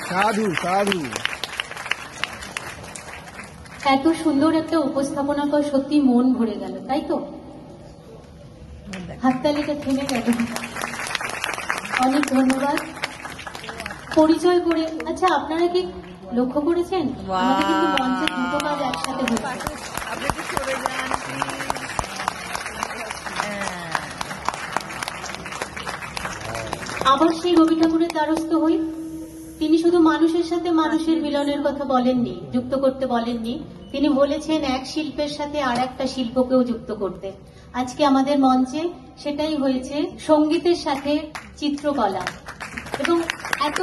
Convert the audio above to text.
সাধু সাধু। এত সুন্দর একটা উপস্থাপনা করে সত্যি মন ভরে গেল, তাই তো? হাততালিটা থেমে গেল। অনেক ধন্যবাদ। পরিচয় করে, আচ্ছা আপনারা কি লক্ষ্য করেছেন আমাদের কিন্তু মঞ্চে দুটো কাজ একসাথে হচ্ছে। আবার সেই রবি ঠাকুরের দ্বারস্থ হই। তিনি শুধু মানুষের সাথে মানুষের মিলনের কথা বলেননি, যুক্ত করতে বলেননি, তিনি বলেছেন এক শিল্পের সাথে আর একটা শিল্পকেও যুক্ত করতে। আজকে আমাদের মঞ্চে সেটাই হয়েছে, সঙ্গীতের সাথে চিত্রকলা। এবং এত